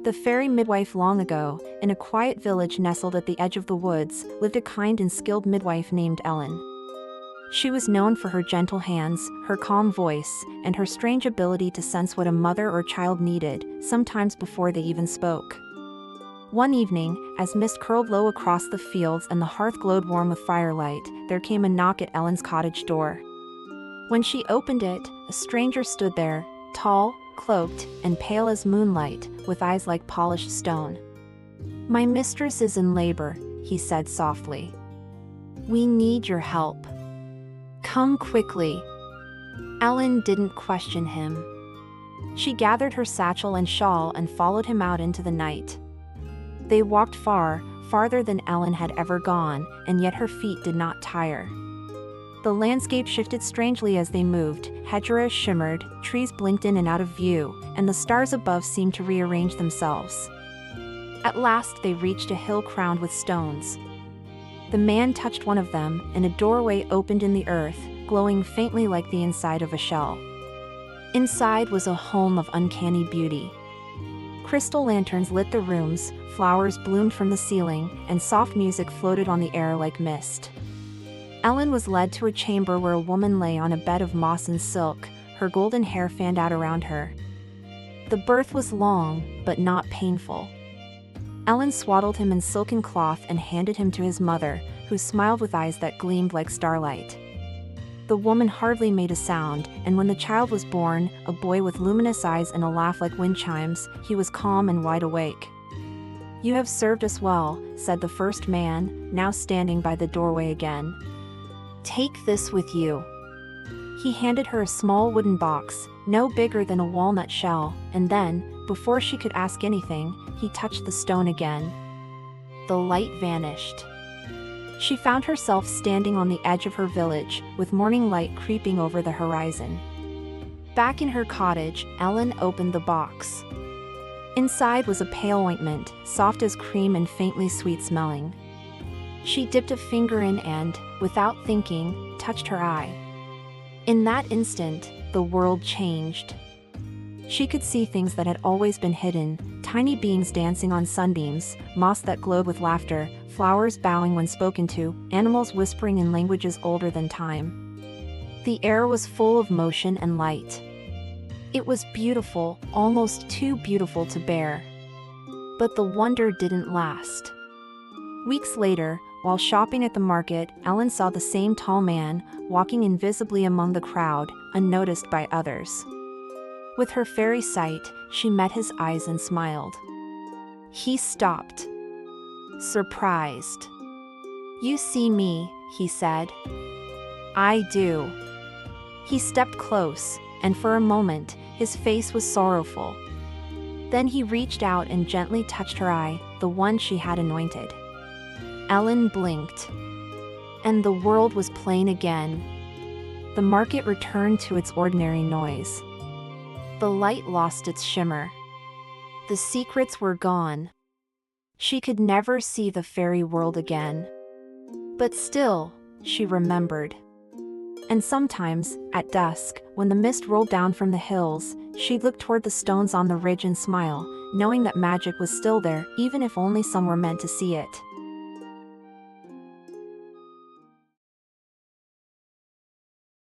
The fairy midwife. Long ago, in a quiet village nestled at the edge of the woods, lived a kind and skilled midwife named Ellen. She was known for her gentle hands, her calm voice, and her strange ability to sense what a mother or child needed, sometimes before they even spoke. One evening, as mist curled low across the fields and the hearth glowed warm with firelight, there came a knock at Ellen's cottage door. When she opened it, a stranger stood there, tall, cloaked, and pale as moonlight, with eyes like polished stone. "My mistress is in labor," he said softly. "We need your help. Come quickly." Ellen didn't question him. She gathered her satchel and shawl and followed him out into the night. They walked far, farther than Ellen had ever gone, and yet her feet did not tire. The landscape shifted strangely as they moved, hedgerows shimmered, trees blinked in and out of view, and the stars above seemed to rearrange themselves. At last they reached a hill crowned with stones. The man touched one of them, and a doorway opened in the earth, glowing faintly like the inside of a shell. Inside was a home of uncanny beauty. Crystal lanterns lit the rooms, flowers bloomed from the ceiling, and soft music floated on the air like mist. Ellen was led to a chamber where a woman lay on a bed of moss and silk, her golden hair fanned out around her. The birth was long, but not painful. Ellen swaddled him in silken cloth and handed him to his mother, who smiled with eyes that gleamed like starlight. The woman hardly made a sound, and when the child was born, a boy with luminous eyes and a laugh like wind chimes, he was calm and wide awake. "You have served us well," said the first man, now standing by the doorway again. "Take this with you." He handed her a small wooden box, no bigger than a walnut shell, and then, before she could ask anything, he touched the stone again. The light vanished. She found herself standing on the edge of her village, with morning light creeping over the horizon. Back in her cottage, Ellen opened the box. Inside was a pale ointment, soft as cream and faintly sweet-smelling. She dipped a finger in and, without thinking, touched her eye. In that instant, the world changed. She could see things that had always been hidden, tiny beings dancing on sunbeams, moss that glowed with laughter, flowers bowing when spoken to, animals whispering in languages older than time. The air was full of motion and light. It was beautiful, almost too beautiful to bear. But the wonder didn't last. Weeks later, while shopping at the market, Ellen saw the same tall man, walking invisibly among the crowd, unnoticed by others. With her fairy sight, she met his eyes and smiled. He stopped, surprised. "You see me," he said. "I do." He stepped close, and for a moment, his face was sorrowful. Then he reached out and gently touched her eye, the one she had anointed. Ellen blinked, and the world was plain again. The market returned to its ordinary noise. The light lost its shimmer. The secrets were gone. She could never see the fairy world again. But still, she remembered. And sometimes, at dusk, when the mist rolled down from the hills, she'd look toward the stones on the ridge and smile, knowing that magic was still there, even if only some were meant to see it.